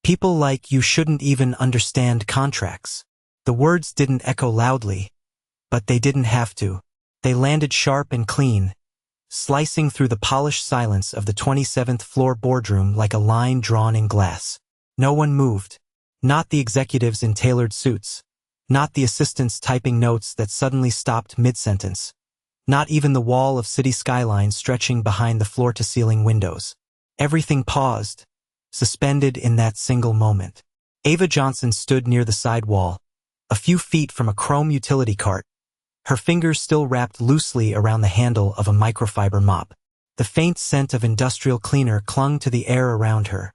People like you shouldn't even understand contracts. The words didn't echo loudly, but they didn't have to. They landed sharp and clean, slicing through the polished silence of the 27th floor boardroom like a line drawn in glass. No one moved. Not the executives in tailored suits. Not the assistants typing notes that suddenly stopped mid-sentence. Not even the wall of city skyline stretching behind the floor-to-ceiling windows. Everything paused, suspended in that single moment. Ava Johnson stood near the side wall, a few feet from a chrome utility cart, her fingers still wrapped loosely around the handle of a microfiber mop. The faint scent of industrial cleaner clung to the air around her,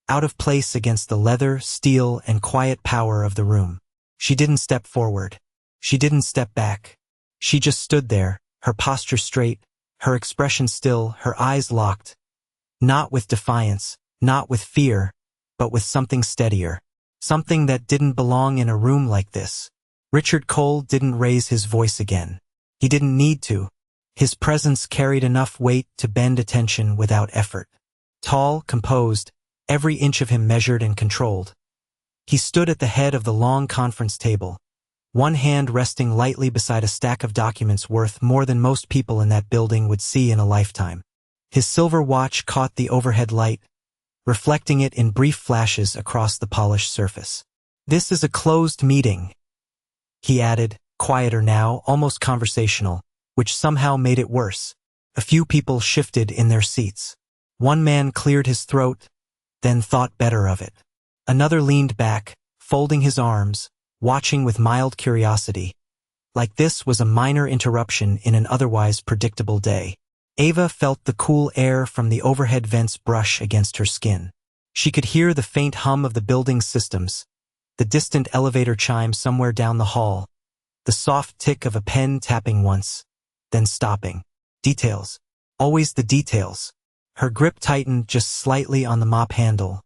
out of place against the leather, steel, and quiet power of the room. She didn't step forward. She didn't step back. She just stood there, her posture straight, her expression still, her eyes locked. Not with defiance, not with fear, but with something steadier. Something that didn't belong in a room like this. Richard Cole didn't raise his voice again. He didn't need to. His presence carried enough weight to bend attention without effort. Tall, composed, every inch of him measured and controlled. He stood at the head of the long conference table, one hand resting lightly beside a stack of documents worth more than most people in that building would see in a lifetime. His silver watch caught the overhead light, reflecting it in brief flashes across the polished surface. "This is a closed meeting," he added, quieter now, almost conversational, which somehow made it worse. A few people shifted in their seats. One man cleared his throat, then thought better of it. Another leaned back, folding his arms, watching with mild curiosity, like this was a minor interruption in an otherwise predictable day. Ava felt the cool air from the overhead vents brush against her skin. She could hear the faint hum of the building's systems, the distant elevator chime somewhere down the hall, the soft tick of a pen tapping once, then stopping. Details. Always the details. Her grip tightened just slightly on the mop handle,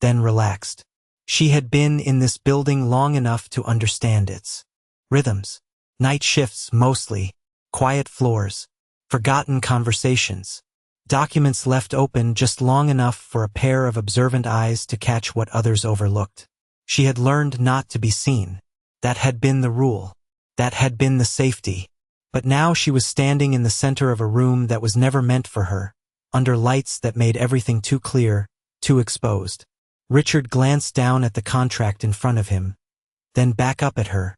then relaxed. She had been in this building long enough to understand its rhythms. Night shifts mostly, quiet floors, forgotten conversations, documents left open just long enough for a pair of observant eyes to catch what others overlooked. She had learned not to be seen. That had been the rule. That had been the safety. But now she was standing in the center of a room that was never meant for her, under lights that made everything too clear, too exposed. Richard glanced down at the contract in front of him, then back up at her,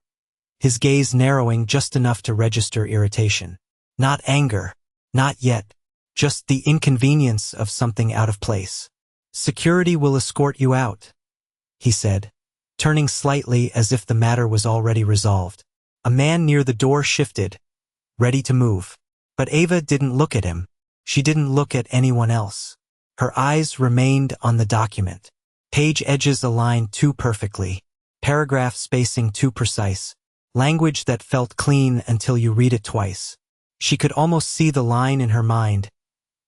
his gaze narrowing just enough to register irritation. Not anger. Not yet. Just the inconvenience of something out of place. "Security will escort you out," he said, turning slightly as if the matter was already resolved. A man near the door shifted, ready to move. But Ava didn't look at him. She didn't look at anyone else. Her eyes remained on the document. Page edges aligned too perfectly. Paragraph spacing too precise. Language that felt clean until you read it twice. She could almost see the line in her mind,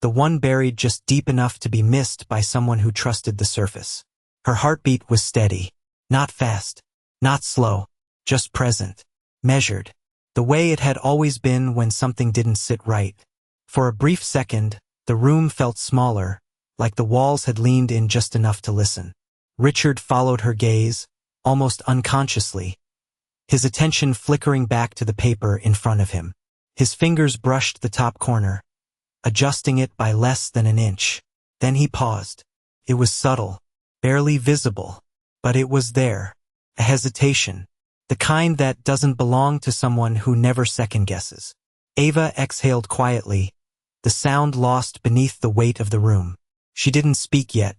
the one buried just deep enough to be missed by someone who trusted the surface. Her heartbeat was steady. Not fast. Not slow. Just present. Measured. The way it had always been when something didn't sit right. For a brief second, the room felt smaller, like the walls had leaned in just enough to listen. Richard followed her gaze, almost unconsciously, his attention flickering back to the paper in front of him. His fingers brushed the top corner, adjusting it by less than an inch. Then he paused. It was subtle, barely visible, but it was there. A hesitation. The kind that doesn't belong to someone who never second-guesses. Ava exhaled quietly, the sound lost beneath the weight of the room. She didn't speak yet,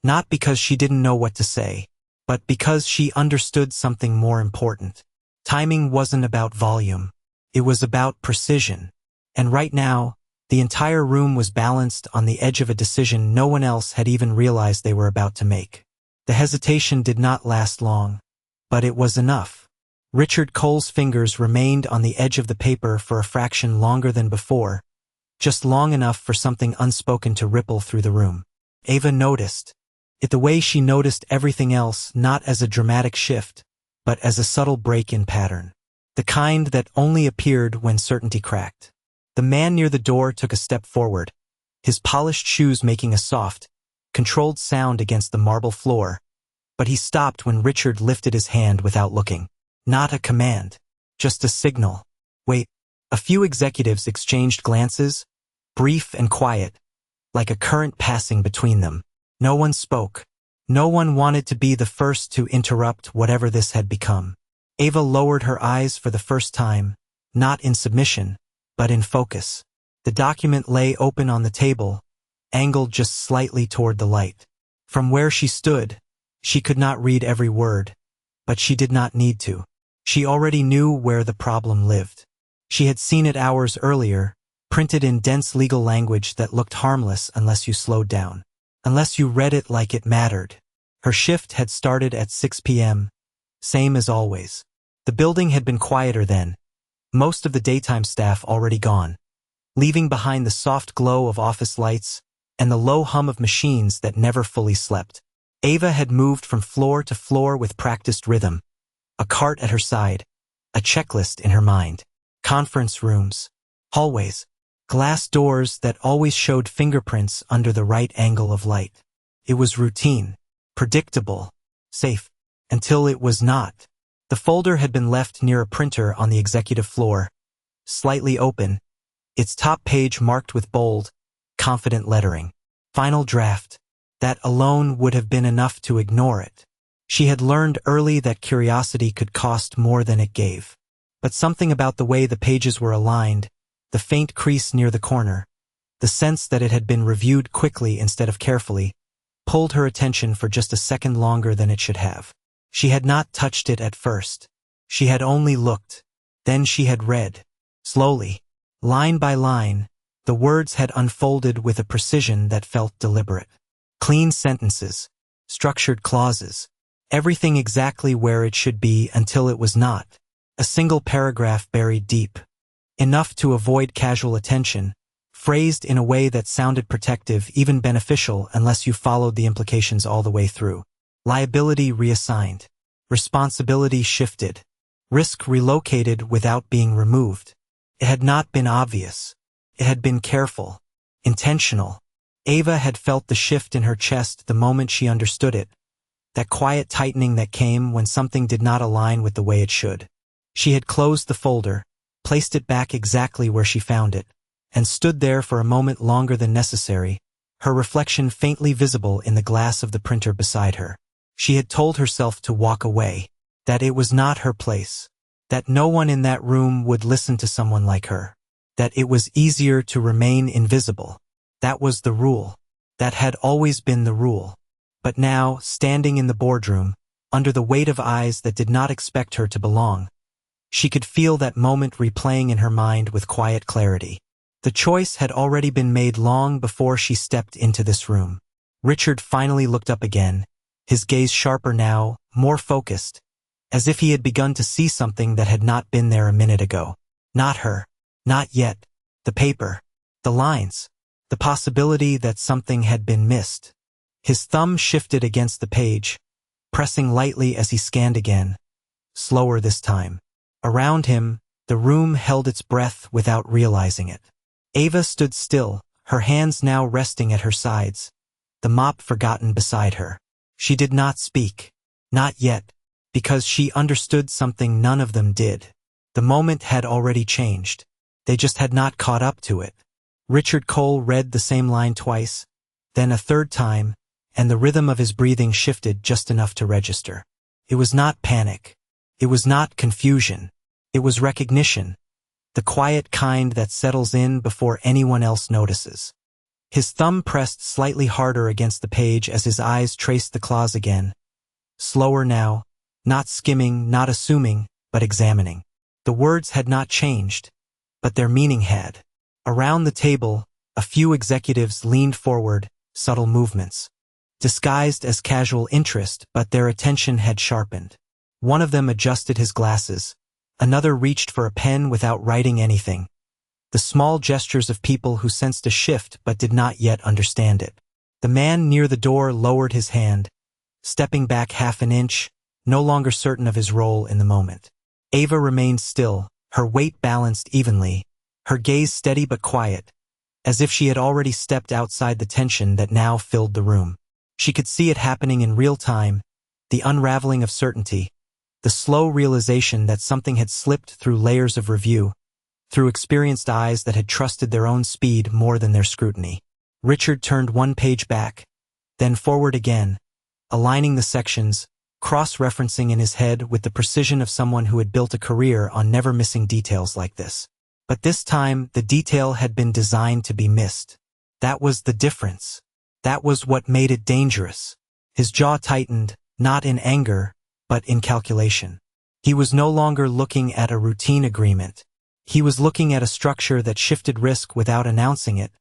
not because she didn't know what to say, but because she understood something more important. Timing wasn't about volume. It was about precision. And right now, the entire room was balanced on the edge of a decision no one else had even realized they were about to make. The hesitation did not last long, but it was enough. Richard Cole's fingers remained on the edge of the paper for a fraction longer than before, just long enough for something unspoken to ripple through the room. Ava noticed it the way she noticed everything else, not as a dramatic shift, but as a subtle break in pattern. The kind that only appeared when certainty cracked. The man near the door took a step forward, his polished shoes making a soft, controlled sound against the marble floor, but he stopped when Richard lifted his hand without looking. Not a command, just a signal. Wait. A few executives exchanged glances, brief and quiet, like a current passing between them. No one spoke. No one wanted to be the first to interrupt whatever this had become. Ava lowered her eyes for the first time, not in submission, but in focus. The document lay open on the table, angled just slightly toward the light. From where she stood, she could not read every word, but she did not need to. She already knew where the problem lived. She had seen it hours earlier, printed in dense legal language that looked harmless unless you slowed down. Unless you read it like it mattered. Her shift had started at 6 p.m., same as always. The building had been quieter then, most of the daytime staff already gone, leaving behind the soft glow of office lights and the low hum of machines that never fully slept. Ava had moved from floor to floor with practiced rhythm, a cart at her side, a checklist in her mind. Conference rooms, hallways, glass doors that always showed fingerprints under the right angle of light. It was routine, predictable, safe, until it was not. The folder had been left near a printer on the executive floor, slightly open, its top page marked with bold, confident lettering. Final draft. That alone would have been enough to ignore it. She had learned early that curiosity could cost more than it gave. But something about the way the pages were aligned, the faint crease near the corner, the sense that it had been reviewed quickly instead of carefully, pulled her attention for just a second longer than it should have. She had not touched it at first. She had only looked. Then she had read. Slowly, line by line, the words had unfolded with a precision that felt deliberate. Clean sentences, structured clauses, everything exactly where it should be until it was not. A single paragraph buried deep. Enough to avoid casual attention, phrased in a way that sounded protective, even beneficial unless you followed the implications all the way through. Liability reassigned. Responsibility shifted. Risk relocated without being removed. It had not been obvious. It had been careful, intentional. Ava had felt the shift in her chest the moment she understood it, that quiet tightening that came when something did not align with the way it should. She had closed the folder, placed it back exactly where she found it, and stood there for a moment longer than necessary, her reflection faintly visible in the glass of the printer beside her. She had told herself to walk away, that it was not her place, that no one in that room would listen to someone like her, that it was easier to remain invisible. That was the rule. That had always been the rule. But now, standing in the boardroom, under the weight of eyes that did not expect her to belong, she could feel that moment replaying in her mind with quiet clarity. The choice had already been made long before she stepped into this room. Richard finally looked up again, his gaze sharper now, more focused, as if he had begun to see something that had not been there a minute ago. Not her. Not yet. The paper. The lines. The possibility that something had been missed. His thumb shifted against the page, pressing lightly as he scanned again, slower this time. Around him, the room held its breath without realizing it. Ava stood still, her hands now resting at her sides, the mop forgotten beside her. She did not speak. Not yet, because she understood something none of them did. The moment had already changed. They just had not caught up to it. Richard Cole read the same line twice, then a third time, and the rhythm of his breathing shifted just enough to register. It was not panic. It was not confusion. It was recognition, the quiet kind that settles in before anyone else notices. His thumb pressed slightly harder against the page as his eyes traced the clause again. Slower now, not skimming, not assuming, but examining. The words had not changed, but their meaning had. Around the table, a few executives leaned forward, subtle movements. Disguised as casual interest, but their attention had sharpened. One of them adjusted his glasses. Another reached for a pen without writing anything. The small gestures of people who sensed a shift but did not yet understand it. The man near the door lowered his hand, stepping back half an inch, no longer certain of his role in the moment. Ava remained still, her weight balanced evenly, her gaze steady but quiet, as if she had already stepped outside the tension that now filled the room. She could see it happening in real time, the unraveling of certainty, the slow realization that something had slipped through layers of review, through experienced eyes that had trusted their own speed more than their scrutiny. Richard turned one page back, then forward again, aligning the sections, cross-referencing in his head with the precision of someone who had built a career on never missing details like this. But this time, the detail had been designed to be missed. That was the difference. That was what made it dangerous. His jaw tightened, not in anger, but in calculation. He was no longer looking at a routine agreement. He was looking at a structure that shifted risk without announcing it,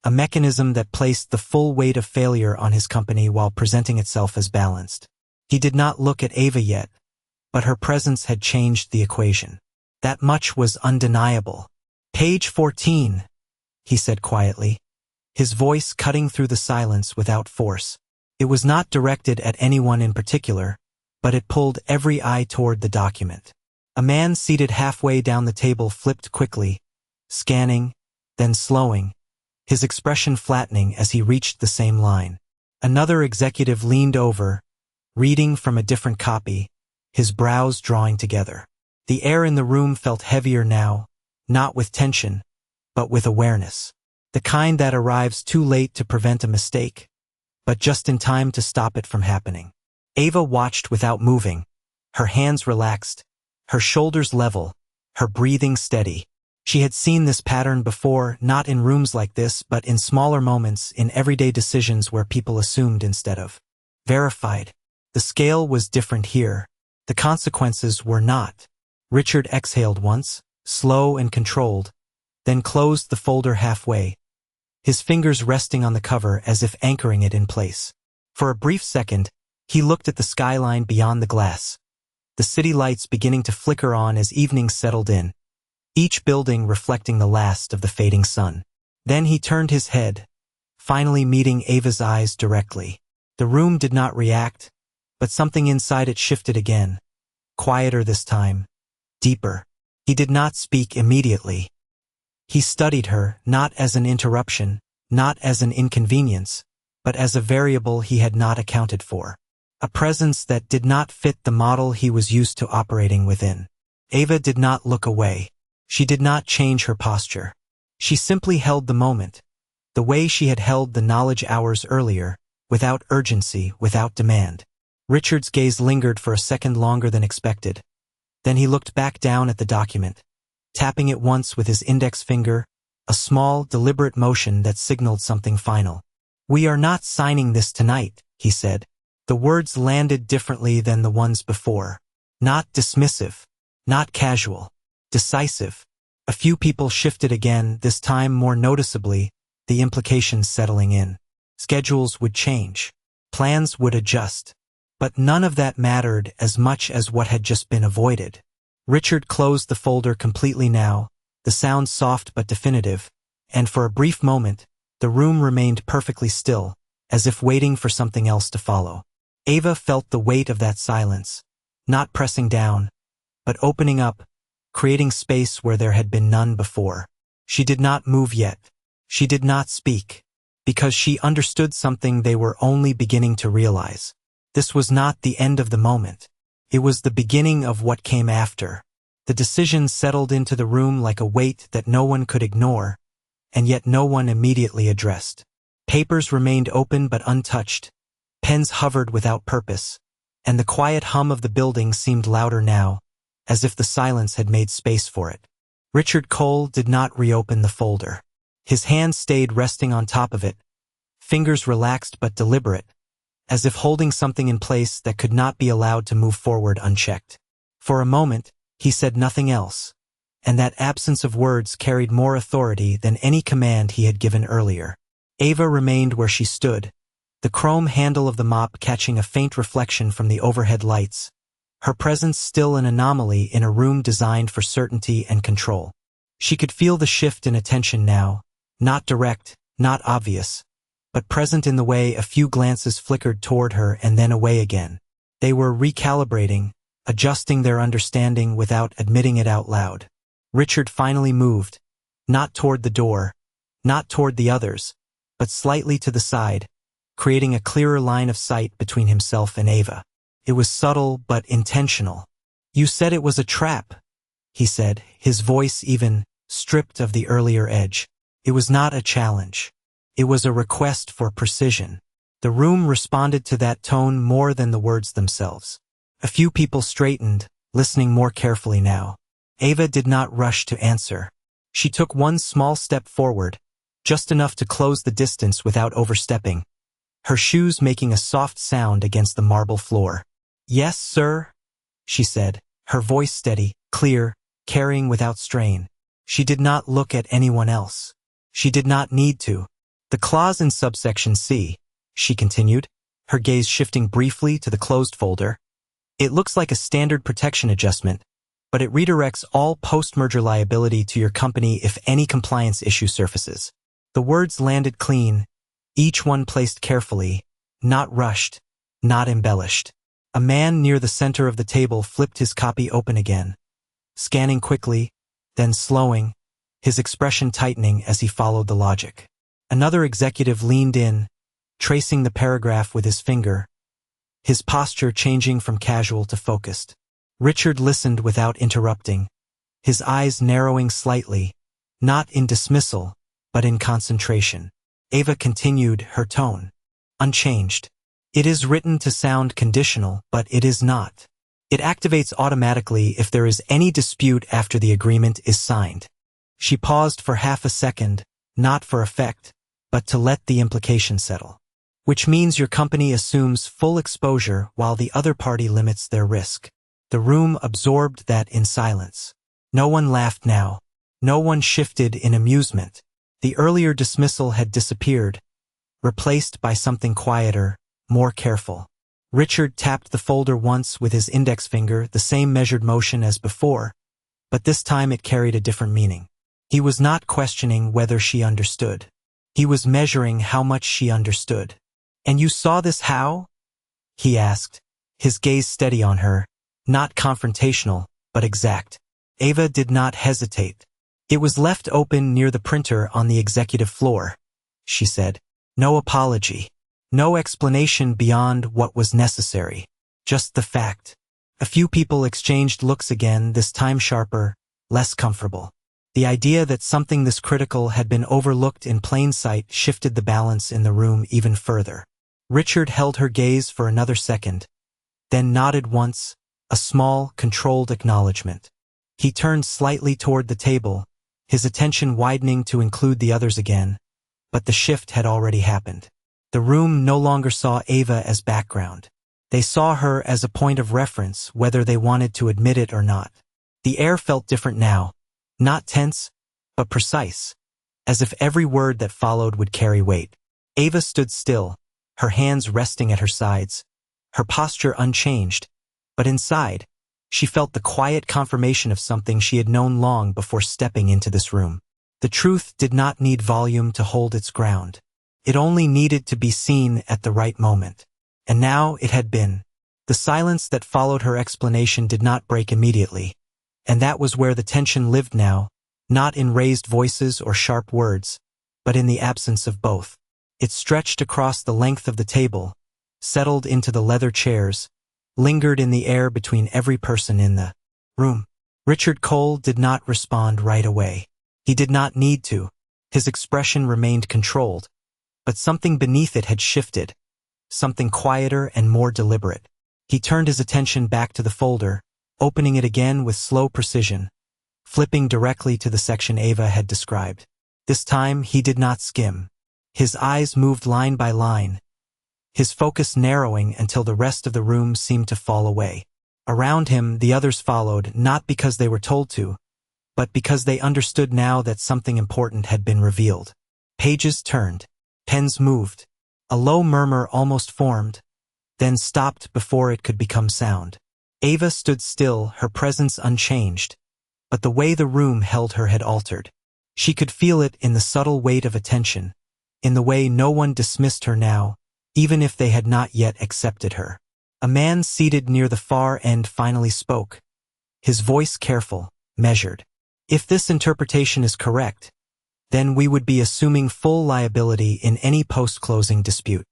a mechanism that placed the full weight of failure on his company while presenting itself as balanced. He did not look at Ava yet, but her presence had changed the equation. That much was undeniable. "Page 14, he said quietly, his voice cutting through the silence without force. It was not directed at anyone in particular, but it pulled every eye toward the document. A man seated halfway down the table flipped quickly, scanning, then slowing, his expression flattening as he reached the same line. Another executive leaned over, reading from a different copy, his brows drawing together. The air in the room felt heavier now, not with tension, but with awareness. The kind that arrives too late to prevent a mistake, but just in time to stop it from happening. Ava watched without moving, her hands relaxed, her shoulders level, her breathing steady. She had seen this pattern before, not in rooms like this, but in smaller moments, in everyday decisions where people assumed instead of verified. The scale was different here. The consequences were not. Richard exhaled once, slow and controlled, then closed the folder halfway, his fingers resting on the cover as if anchoring it in place. For a brief second, he looked at the skyline beyond the glass, the city lights beginning to flicker on as evening settled in, each building reflecting the last of the fading sun. Then he turned his head, finally meeting Ava's eyes directly. The room did not react, but something inside it shifted again, quieter this time, deeper. He did not speak immediately. He studied her, not as an interruption, not as an inconvenience, but as a variable he had not accounted for. A presence that did not fit the model he was used to operating within. Ava did not look away. She did not change her posture. She simply held the moment, the way she had held the knowledge hours earlier, without urgency, without demand. Richard's gaze lingered for a second longer than expected. Then he looked back down at the document, tapping it once with his index finger, a small, deliberate motion that signaled something final. "We are not signing this tonight," he said. The words landed differently than the ones before. Not dismissive, not casual, decisive. A few people shifted again, this time more noticeably, the implications settling in. Schedules would change. Plans would adjust. But none of that mattered as much as what had just been avoided. Richard closed the folder completely now, the sound soft but definitive, and for a brief moment, the room remained perfectly still, as if waiting for something else to follow. Ava felt the weight of that silence, not pressing down, but opening up, creating space where there had been none before. She did not move yet. She did not speak, because she understood something they were only beginning to realize. This was not the end of the moment. It was the beginning of what came after. The decision settled into the room like a weight that no one could ignore, and yet no one immediately addressed. Papers remained open but untouched. Pens hovered without purpose, and the quiet hum of the building seemed louder now, as if the silence had made space for it. Richard Cole did not reopen the folder. His hand stayed resting on top of it, fingers relaxed but deliberate, as if holding something in place that could not be allowed to move forward unchecked. For a moment, he said nothing else, and that absence of words carried more authority than any command he had given earlier. Ava remained where she stood, the chrome handle of the mop catching a faint reflection from the overhead lights, her presence still an anomaly in a room designed for certainty and control. She could feel the shift in attention now, not direct, not obvious, but present in the way a few glances flickered toward her and then away again. They were recalibrating, adjusting their understanding without admitting it out loud. Richard finally moved, not toward the door, not toward the others, but slightly to the side, creating a clearer line of sight between himself and Ava. It was subtle but intentional. "You said it was a trap," he said, his voice even stripped of the earlier edge. It was not a challenge. It was a request for precision. The room responded to that tone more than the words themselves. A few people straightened, listening more carefully now. Ava did not rush to answer. She took one small step forward, just enough to close the distance without overstepping, her shoes making a soft sound against the marble floor. "Yes, sir," she said, her voice steady, clear, carrying without strain. She did not look at anyone else. She did not need to. "The clause in subsection C," she continued, her gaze shifting briefly to the closed folder. "It looks like a standard protection adjustment, but it redirects all post-merger liability to your company if any compliance issue surfaces." The words landed clean, each one placed carefully, not rushed, not embellished. A man near the center of the table flipped his copy open again, scanning quickly, then slowing, his expression tightening as he followed the logic. Another executive leaned in, tracing the paragraph with his finger, his posture changing from casual to focused. Richard listened without interrupting, his eyes narrowing slightly, not in dismissal, but in concentration. Ava continued, her tone unchanged. "It is written to sound conditional, but it is not. It activates automatically if there is any dispute after the agreement is signed." She paused for half a second, not for effect, but to let the implication settle. "Which means your company assumes full exposure while the other party limits their risk." The room absorbed that in silence. No one laughed now. No one shifted in amusement. The earlier dismissal had disappeared, replaced by something quieter, more careful. Richard tapped the folder once with his index finger, the same measured motion as before, but this time it carried a different meaning. He was not questioning whether she understood. He was measuring how much she understood. "And you saw this how?" he asked, his gaze steady on her, not confrontational, but exact. Ava did not hesitate. "It was left open near the printer on the executive floor," she said. "No apology. No explanation beyond what was necessary. Just the fact." A few people exchanged looks again, this time sharper, less comfortable. The idea that something this critical had been overlooked in plain sight shifted the balance in the room even further. Richard held her gaze for another second, then nodded once, a small, controlled acknowledgement. He turned slightly toward the table, his attention widening to include the others again, but the shift had already happened. The room no longer saw Ava as background. They saw her as a point of reference, whether they wanted to admit it or not. The air felt different now, not tense, but precise, as if every word that followed would carry weight. Ava stood still, her hands resting at her sides, her posture unchanged, but inside, she felt the quiet confirmation of something she had known long before stepping into this room. The truth did not need volume to hold its ground. It only needed to be seen at the right moment. And now it had been. The silence that followed her explanation did not break immediately, and that was where the tension lived now, not in raised voices or sharp words, but in the absence of both. It stretched across the length of the table, settled into the leather chairs, lingered in the air between every person in the room. Richard Cole did not respond right away. He did not need to. His expression remained controlled, but something beneath it had shifted, something quieter and more deliberate. He turned his attention back to the folder, opening it again with slow precision, flipping directly to the section Ava had described. This time he did not skim. His eyes moved line by line, his focus narrowing until the rest of the room seemed to fall away. Around him, the others followed, not because they were told to, but because they understood now that something important had been revealed. Pages turned. Pens moved. A low murmur almost formed, then stopped before it could become sound. Ava stood still, her presence unchanged, but the way the room held her had altered. She could feel it in the subtle weight of attention, in the way no one dismissed her now, even if they had not yet accepted her. A man seated near the far end finally spoke, his voice careful, measured. "If this interpretation is correct, then we would be assuming full liability in any post-closing dispute."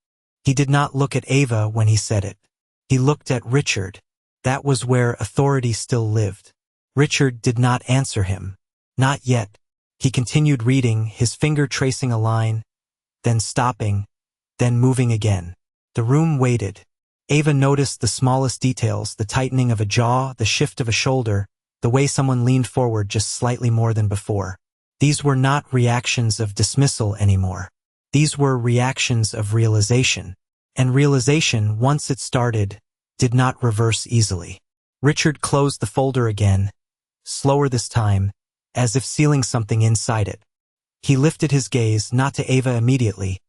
He did not look at Ava when he said it. He looked at Richard. That was where authority still lived. Richard did not answer him. Not yet. He continued reading, his finger tracing a line, then stopping, then moving again. The room waited. Ava noticed the smallest details, the tightening of a jaw, the shift of a shoulder, the way someone leaned forward just slightly more than before. These were not reactions of dismissal anymore. These were reactions of realization. And realization, once it started, did not reverse easily. Richard closed the folder again, slower this time, as if sealing something inside it. He lifted his gaze not to Ava immediately,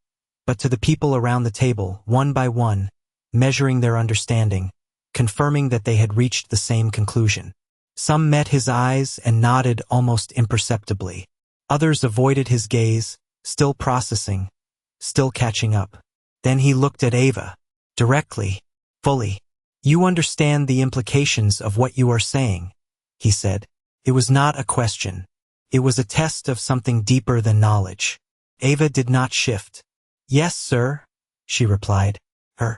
but to the people around the table, one by one, measuring their understanding, confirming that they had reached the same conclusion. Some met his eyes and nodded almost imperceptibly. Others avoided his gaze, still processing, still catching up. Then he looked at Ava, directly, fully. "You understand the implications of what you are saying," he said. It was not a question. It was a test of something deeper than knowledge. Ava did not shift. "Yes, sir," she replied. Her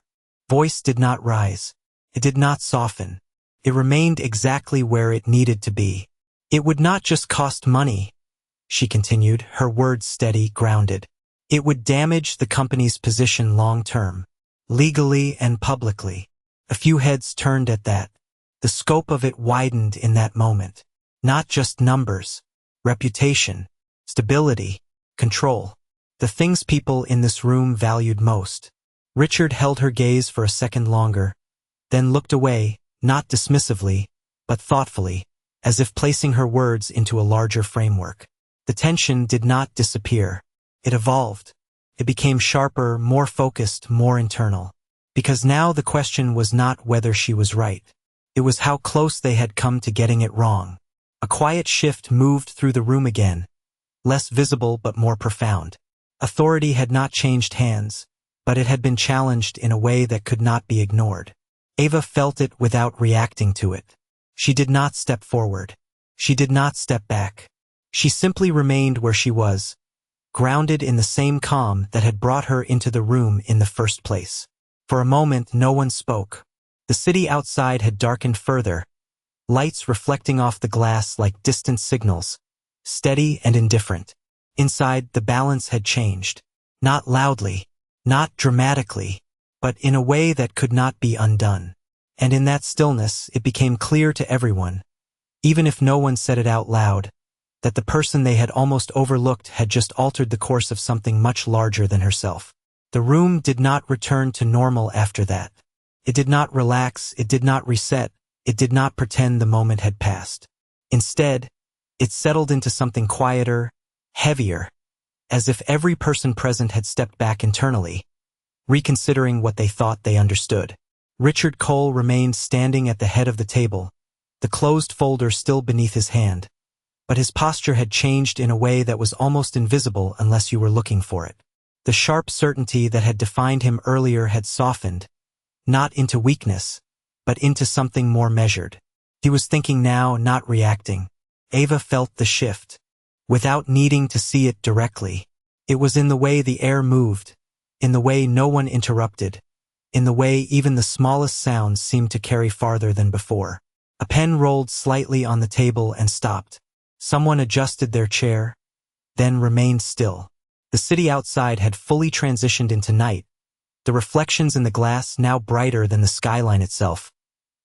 voice did not rise. It did not soften. It remained exactly where it needed to be. "It would not just cost money," she continued, her words steady, grounded. "It would damage the company's position long-term, legally and publicly." A few heads turned at that. The scope of it widened in that moment. Not just numbers, reputation, stability, control. The things people in this room valued most. Richard held her gaze for a second longer, then looked away, not dismissively, but thoughtfully, as if placing her words into a larger framework. The tension did not disappear. It evolved. It became sharper, more focused, more internal. Because now the question was not whether she was right. It was how close they had come to getting it wrong. A quiet shift moved through the room again, less visible but more profound. Authority had not changed hands, but it had been challenged in a way that could not be ignored. Ava felt it without reacting to it. She did not step forward. She did not step back. She simply remained where she was, grounded in the same calm that had brought her into the room in the first place. For a moment, no one spoke. The city outside had darkened further, lights reflecting off the glass like distant signals, steady and indifferent. Inside, the balance had changed. Not loudly, not dramatically, but in a way that could not be undone. And in that stillness, it became clear to everyone, even if no one said it out loud, that the person they had almost overlooked had just altered the course of something much larger than herself. The room did not return to normal after that. It did not relax, it did not reset, it did not pretend the moment had passed. Instead, it settled into something quieter, heavier, as if every person present had stepped back internally, reconsidering what they thought they understood. Richard Cole remained standing at the head of the table, the closed folder still beneath his hand, but his posture had changed in a way that was almost invisible unless you were looking for it. The sharp certainty that had defined him earlier had softened, not into weakness, but into something more measured. He was thinking now, not reacting. Ava felt the shift, without needing to see it directly. It was in the way the air moved, in the way no one interrupted, in the way even the smallest sounds seemed to carry farther than before. A pen rolled slightly on the table and stopped. Someone adjusted their chair, then remained still. The city outside had fully transitioned into night, the reflections in the glass now brighter than the skyline itself,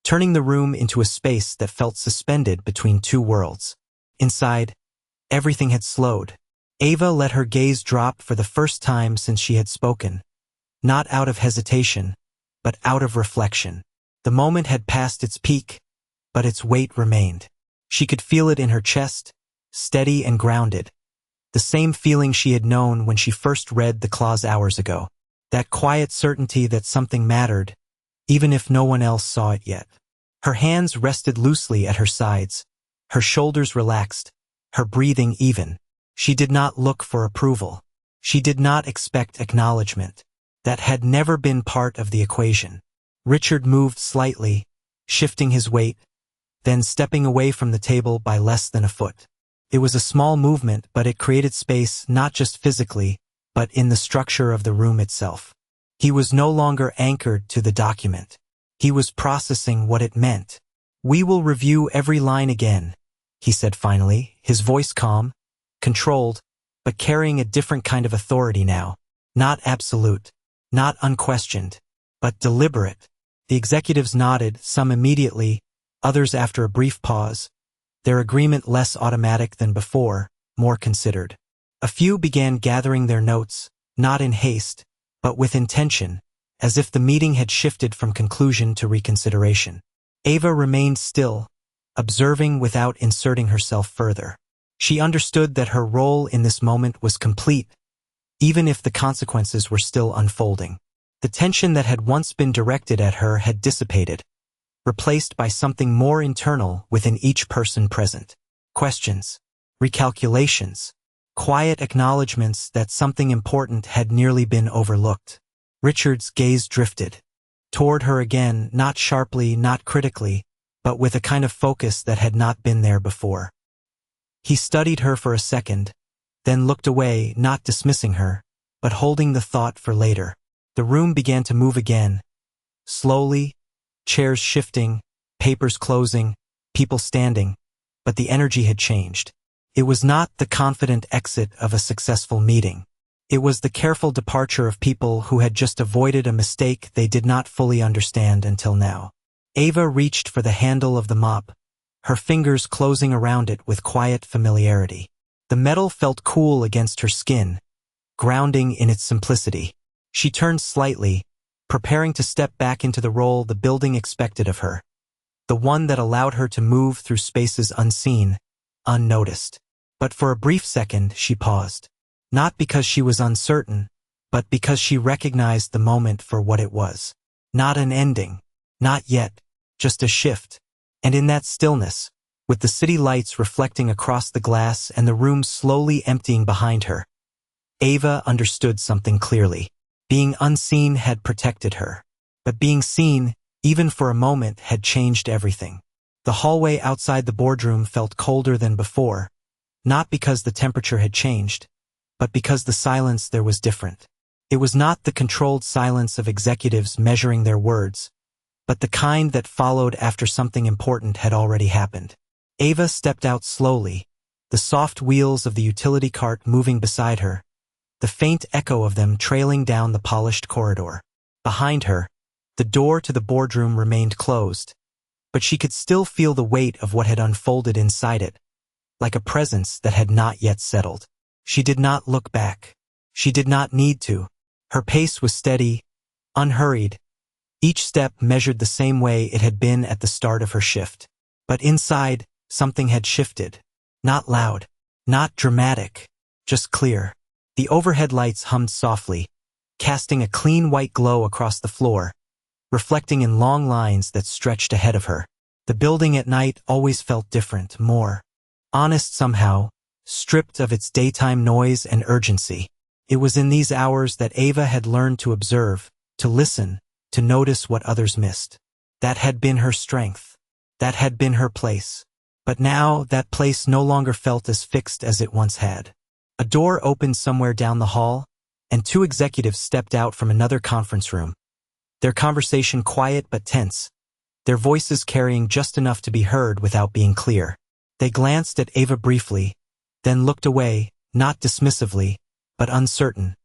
turning the room into a space that felt suspended between two worlds. Inside, everything had slowed. Ava let her gaze drop for the first time since she had spoken, not out of hesitation, but out of reflection. The moment had passed its peak, but its weight remained. She could feel it in her chest, steady and grounded. The same feeling she had known when she first read the clause hours ago. That quiet certainty that something mattered, even if no one else saw it yet. Her hands rested loosely at her sides, her shoulders relaxed, her breathing even. She did not look for approval. She did not expect acknowledgement. That had never been part of the equation. Richard moved slightly, shifting his weight, then stepping away from the table by less than a foot. It was a small movement, but it created space not just physically, but in the structure of the room itself. He was no longer anchored to the document. He was processing what it meant. "We will review every line again," he said finally, his voice calm, controlled, but carrying a different kind of authority now. Not absolute, not unquestioned, but deliberate. The executives nodded, some immediately, others after a brief pause, their agreement less automatic than before, more considered. A few began gathering their notes, not in haste, but with intention, as if the meeting had shifted from conclusion to reconsideration. Ava remained still, observing without inserting herself further. She understood that her role in this moment was complete, even if the consequences were still unfolding. The tension that had once been directed at her had dissipated, replaced by something more internal within each person present. Questions, recalculations, quiet acknowledgments that something important had nearly been overlooked. Richard's gaze drifted toward her again, not sharply, not critically, but with a kind of focus that had not been there before. He studied her for a second, then looked away, not dismissing her, but holding the thought for later. The room began to move again, slowly, chairs shifting, papers closing, people standing, but the energy had changed. It was not the confident exit of a successful meeting. It was the careful departure of people who had just avoided a mistake they did not fully understand until now. Ava reached for the handle of the mop, her fingers closing around it with quiet familiarity. The metal felt cool against her skin, grounding in its simplicity. She turned slightly, preparing to step back into the role the building expected of her, the one that allowed her to move through spaces unseen, unnoticed. But for a brief second she paused, not because she was uncertain, but because she recognized the moment for what it was. Not an ending, not yet, just a shift. And in that stillness, with the city lights reflecting across the glass and the room slowly emptying behind her, Ava understood something clearly. Being unseen had protected her, but being seen, even for a moment, had changed everything. The hallway outside the boardroom felt colder than before, not because the temperature had changed, but because the silence there was different. It was not the controlled silence of executives measuring their words, but the kind that followed after something important had already happened. Ava stepped out slowly, the soft wheels of the utility cart moving beside her, the faint echo of them trailing down the polished corridor. Behind her, the door to the boardroom remained closed, but she could still feel the weight of what had unfolded inside it, like a presence that had not yet settled. She did not look back. She did not need to. Her pace was steady, unhurried. Each step measured the same way it had been at the start of her shift. But inside, something had shifted. Not loud, not dramatic, just clear. The overhead lights hummed softly, casting a clean white glow across the floor, reflecting in long lines that stretched ahead of her. The building at night always felt different, more honest somehow, stripped of its daytime noise and urgency. It was in these hours that Ava had learned to observe, to listen, to notice what others missed. That had been her strength. That had been her place. But now that place no longer felt as fixed as it once had. A door opened somewhere down the hall, and two executives stepped out from another conference room. Their conversation quiet but tense, their voices carrying just enough to be heard without being clear. They glanced at Ava briefly, then looked away, not dismissively, but uncertain,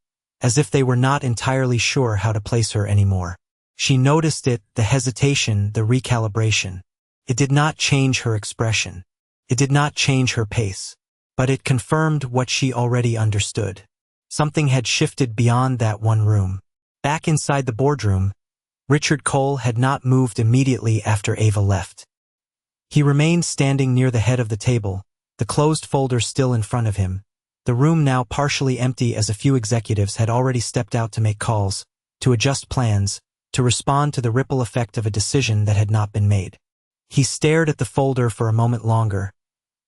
as if they were not entirely sure how to place her anymore. She noticed it, the hesitation, the recalibration. It did not change her expression. It did not change her pace. But it confirmed what she already understood. Something had shifted beyond that one room. Back inside the boardroom, Richard Cole had not moved immediately after Ava left. He remained standing near the head of the table, the closed folder still in front of him, the room now partially empty as a few executives had already stepped out to make calls, to adjust plans, to respond to the ripple effect of a decision that had not been made. He stared at the folder for a moment longer,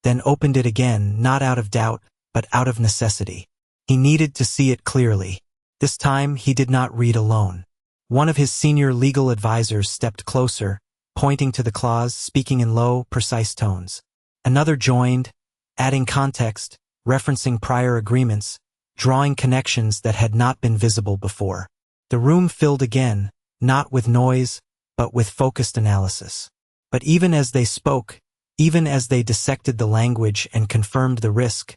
then opened it again, not out of doubt, but out of necessity. He needed to see it clearly. This time he did not read alone. One of his senior legal advisors stepped closer, pointing to the clause, speaking in low, precise tones. Another joined, adding context, referencing prior agreements, drawing connections that had not been visible before. The room filled again, not with noise, but with focused analysis. But even as they spoke, even as they dissected the language and confirmed the risk,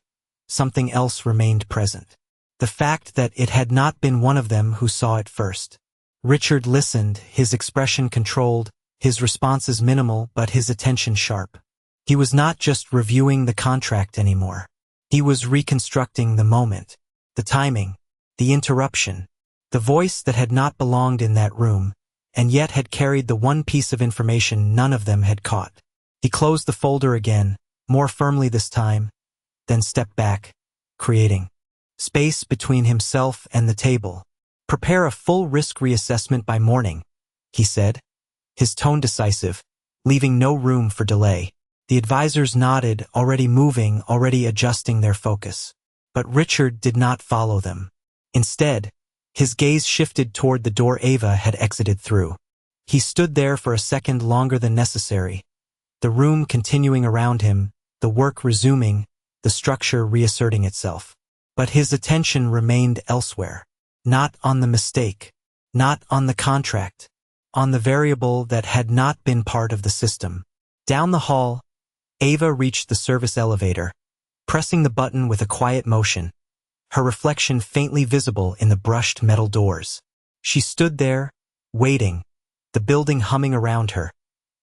something else remained present. The fact that it had not been one of them who saw it first. Richard listened, his expression controlled, his responses minimal but his attention sharp. He was not just reviewing the contract anymore. He was reconstructing the moment, the timing, the interruption, the voice that had not belonged in that room, and yet had carried the one piece of information none of them had caught. He closed the folder again, more firmly this time, then stepped back, creating space between himself and the table. "Prepare a full risk reassessment by morning," he said, his tone decisive, leaving no room for delay. The advisors nodded, already moving, already adjusting their focus. But Richard did not follow them. Instead, his gaze shifted toward the door Ava had exited through. He stood there for a second longer than necessary, the room continuing around him, the work resuming, the structure reasserting itself. But his attention remained elsewhere. Not on the mistake, not on the contract, on the variable that had not been part of the system. Down the hall, Ava reached the service elevator, pressing the button with a quiet motion, her reflection faintly visible in the brushed metal doors. She stood there, waiting, the building humming around her,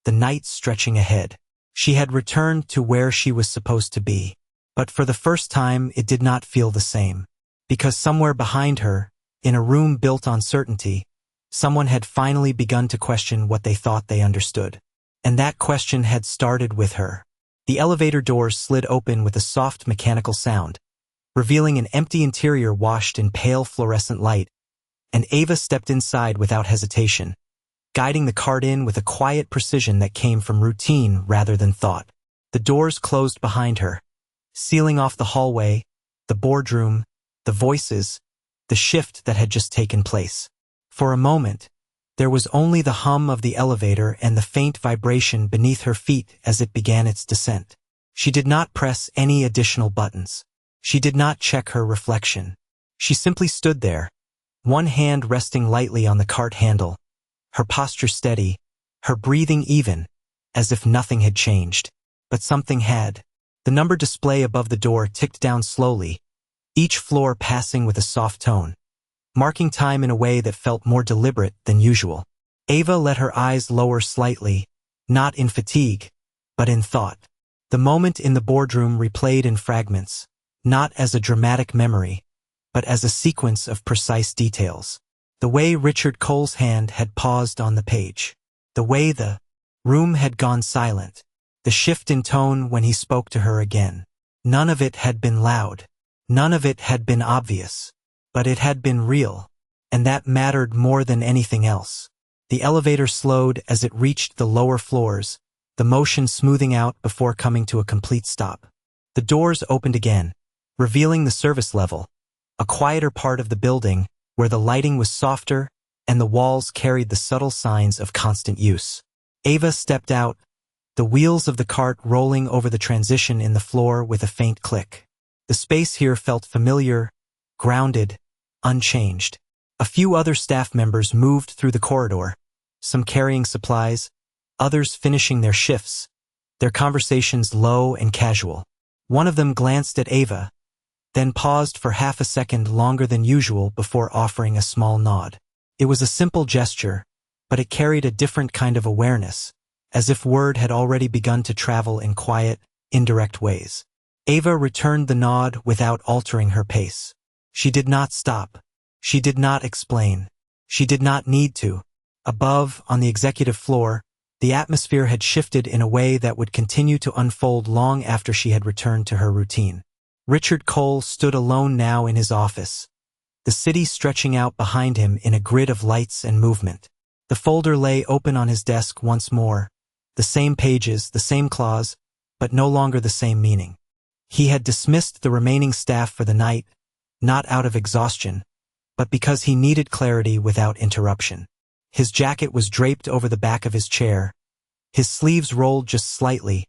the night stretching ahead. She had returned to where she was supposed to be. But for the first time it did not feel the same. Because somewhere behind her, in a room built on certainty, someone had finally begun to question what they thought they understood. And that question had started with her. The elevator doors slid open with a soft mechanical sound, revealing an empty interior washed in pale fluorescent light, and Ava stepped inside without hesitation, guiding the cart in with a quiet precision that came from routine rather than thought. The doors closed behind her, sealing off the hallway, the boardroom, the voices, the shift that had just taken place. For a moment, there was only the hum of the elevator and the faint vibration beneath her feet as it began its descent. She did not press any additional buttons. She did not check her reflection. She simply stood there, one hand resting lightly on the cart handle, her posture steady, her breathing even, as if nothing had changed. But something had. The number display above the door ticked down slowly, each floor passing with a soft tone, marking time in a way that felt more deliberate than usual. Ava let her eyes lower slightly, not in fatigue, but in thought. The moment in the boardroom replayed in fragments, not as a dramatic memory, but as a sequence of precise details. The way Richard Cole's hand had paused on the page. The way the room had gone silent. The shift in tone when he spoke to her again. None of it had been loud. None of it had been obvious. But it had been real. And that mattered more than anything else. The elevator slowed as it reached the lower floors, the motion smoothing out before coming to a complete stop. The doors opened again, revealing the service level, a quieter part of the building where the lighting was softer and the walls carried the subtle signs of constant use. Ava stepped out, the wheels of the cart rolling over the transition in the floor with a faint click. The space here felt familiar, grounded, unchanged. A few other staff members moved through the corridor, some carrying supplies, others finishing their shifts, their conversations low and casual. One of them glanced at Ava, then paused for half a second longer than usual before offering a small nod. It was a simple gesture, but it carried a different kind of awareness, as if word had already begun to travel in quiet, indirect ways. Ava returned the nod without altering her pace. She did not stop. She did not explain. She did not need to. Above, on the executive floor, the atmosphere had shifted in a way that would continue to unfold long after she had returned to her routine. Richard Cole stood alone now in his office, the city stretching out behind him in a grid of lights and movement. The folder lay open on his desk once more, the same pages, the same clause, but no longer the same meaning. He had dismissed the remaining staff for the night, not out of exhaustion, but because he needed clarity without interruption. His jacket was draped over the back of his chair, his sleeves rolled just slightly,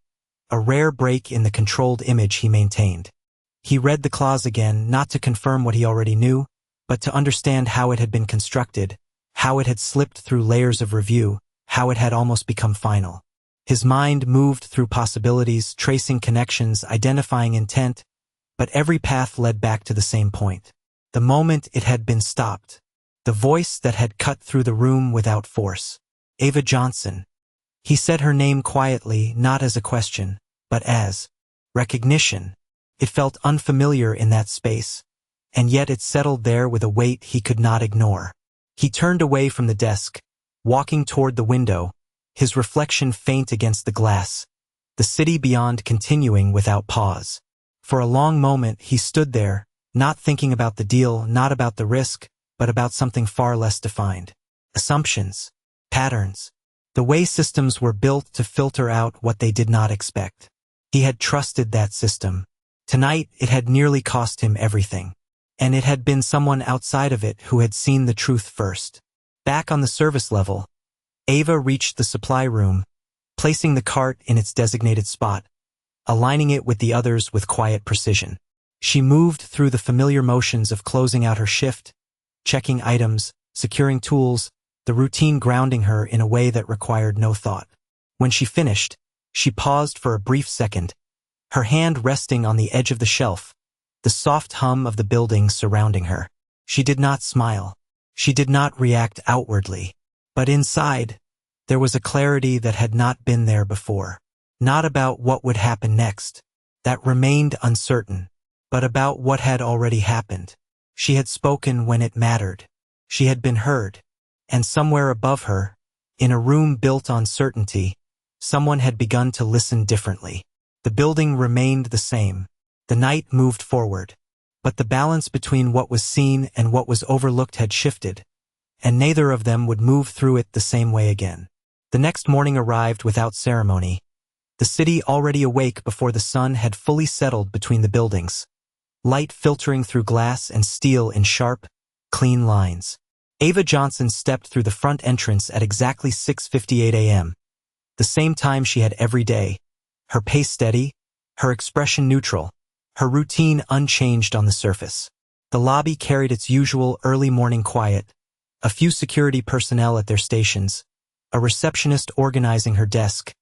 a rare break in the controlled image he maintained. He read the clause again, not to confirm what he already knew, but to understand how it had been constructed, how it had slipped through layers of review, how it had almost become final. His mind moved through possibilities, tracing connections, identifying intent, but every path led back to the same point. The moment it had been stopped. The voice that had cut through the room without force. Ava Johnson. He said her name quietly, not as a question, but as recognition. It felt unfamiliar in that space, and yet it settled there with a weight he could not ignore. He turned away from the desk, walking toward the window, his reflection faint against the glass, the city beyond continuing without pause. For a long moment he stood there, not thinking about the deal, not about the risk, but about something far less defined. Assumptions. Patterns. The way systems were built to filter out what they did not expect. He had trusted that system. Tonight it had nearly cost him everything. And it had been someone outside of it who had seen the truth first. Back on the service level, Ava reached the supply room, placing the cart in its designated spot, aligning it with the others with quiet precision. She moved through the familiar motions of closing out her shift, checking items, securing tools, the routine grounding her in a way that required no thought. When she finished, she paused for a brief second, her hand resting on the edge of the shelf, the soft hum of the building surrounding her. She did not smile. She did not react outwardly. But inside, there was a clarity that had not been there before. Not about what would happen next. That remained uncertain. But about what had already happened. She had spoken when it mattered. She had been heard. And somewhere above her, in a room built on certainty, someone had begun to listen differently. The building remained the same. The night moved forward. But the balance between what was seen and what was overlooked had shifted, and neither of them would move through it the same way again. The next morning arrived without ceremony, the city already awake before the sun had fully settled between the buildings, light filtering through glass and steel in sharp, clean lines. Ava Johnson stepped through the front entrance at exactly 6:58 a.m., the same time she had every day, her pace steady, her expression neutral, her routine unchanged on the surface. The lobby carried its usual early morning quiet, a few security personnel at their stations, a receptionist organizing her desk,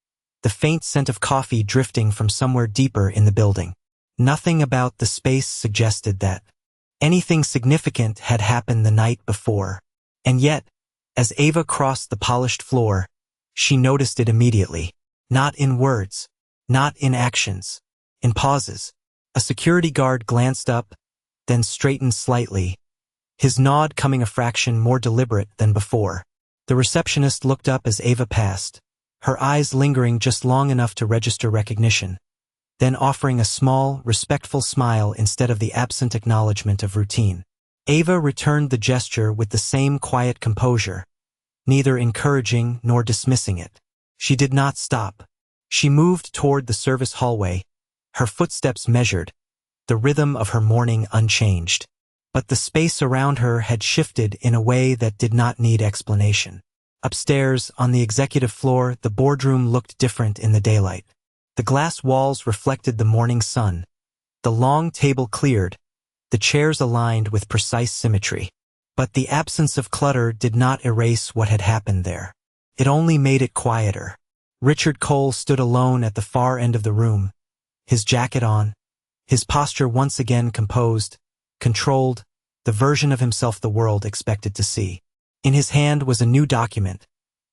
the faint scent of coffee drifting from somewhere deeper in the building. Nothing about the space suggested that anything significant had happened the night before. And yet, as Ava crossed the polished floor, she noticed it immediately. Not in words, not in actions, in pauses. A security guard glanced up, then straightened slightly, his nod coming a fraction more deliberate than before. The receptionist looked up as Ava passed, her eyes lingering just long enough to register recognition, then offering a small, respectful smile instead of the absent acknowledgement of routine. Ava returned the gesture with the same quiet composure, neither encouraging nor dismissing it. She did not stop. She moved toward the service hallway, her footsteps measured, the rhythm of her morning unchanged. But the space around her had shifted in a way that did not need explanation. Upstairs, on the executive floor, the boardroom looked different in the daylight. The glass walls reflected the morning sun, the long table cleared, the chairs aligned with precise symmetry. But the absence of clutter did not erase what had happened there. It only made it quieter. Richard Cole stood alone at the far end of the room, his jacket on, his posture once again composed, controlled, the version of himself the world expected to see. In his hand was a new document,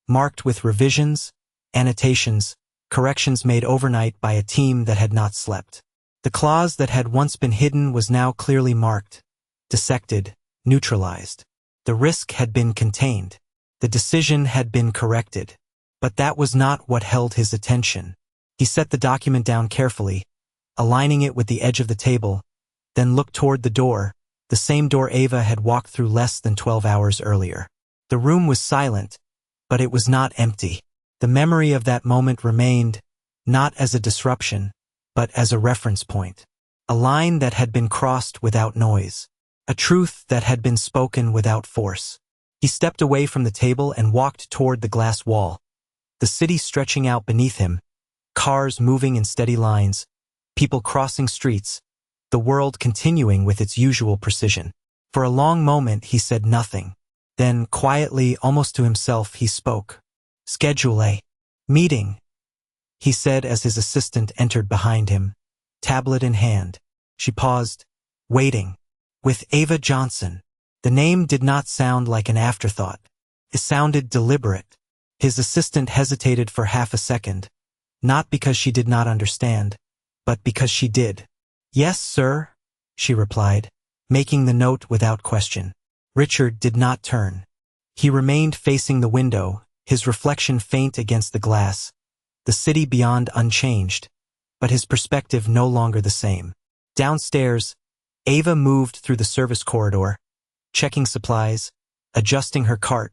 marked with revisions, annotations, corrections made overnight by a team that had not slept. The clause that had once been hidden was now clearly marked, dissected, neutralized. The risk had been contained. The decision had been corrected. But that was not what held his attention. He set the document down carefully, aligning it with the edge of the table, then looked toward the door, the same door Ava had walked through less than 12 hours earlier. The room was silent, but it was not empty. The memory of that moment remained, not as a disruption, but as a reference point. A line that had been crossed without noise. A truth that had been spoken without force. He stepped away from the table and walked toward the glass wall, the city stretching out beneath him, cars moving in steady lines, people crossing streets, the world continuing with its usual precision. For a long moment he said nothing. Then, quietly, almost to himself, he spoke. Schedule a meeting, he said as his assistant entered behind him, tablet in hand. She paused, waiting. With Ava Johnson. The name did not sound like an afterthought. It sounded deliberate. His assistant hesitated for half a second, not because she did not understand, but because she did. Yes, sir, she replied, making the note without question. Richard did not turn. He remained facing the window, his reflection faint against the glass, the city beyond unchanged, but his perspective no longer the same. Downstairs, Ava moved through the service corridor, checking supplies, adjusting her cart,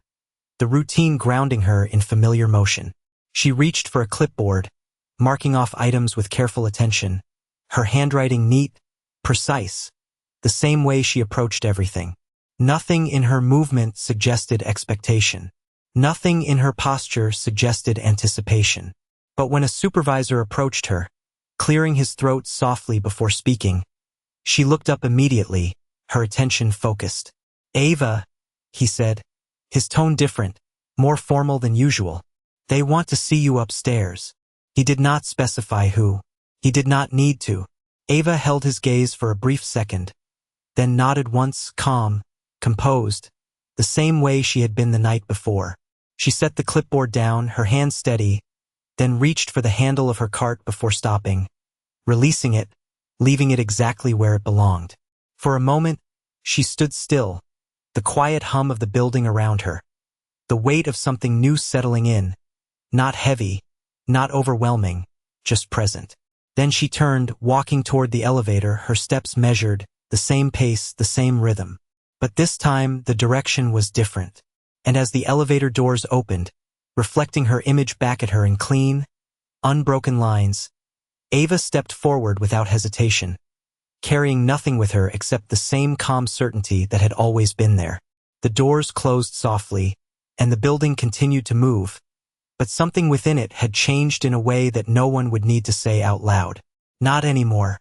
the routine grounding her in familiar motion. She reached for a clipboard, marking off items with careful attention, her handwriting neat, precise, the same way she approached everything. Nothing in her movement suggested expectation. Nothing in her posture suggested anticipation. But when a supervisor approached her, clearing his throat softly before speaking, she looked up immediately, her attention focused. Ava, he said, his tone different, more formal than usual. They want to see you upstairs. He did not specify who. He did not need to. Ava held his gaze for a brief second, then nodded once, calm, composed, the same way she had been the night before. She set the clipboard down, her hand steady, then reached for the handle of her cart before stopping, releasing it, leaving it exactly where it belonged. For a moment, she stood still, the quiet hum of the building around her, the weight of something new settling in, not heavy, not overwhelming, just present. Then she turned, walking toward the elevator, her steps measured, the same pace, the same rhythm. But this time, the direction was different. And as the elevator doors opened, reflecting her image back at her in clean, unbroken lines, Ava stepped forward without hesitation, carrying nothing with her except the same calm certainty that had always been there. The doors closed softly, and the building continued to move, but something within it had changed in a way that no one would need to say out loud. Not anymore.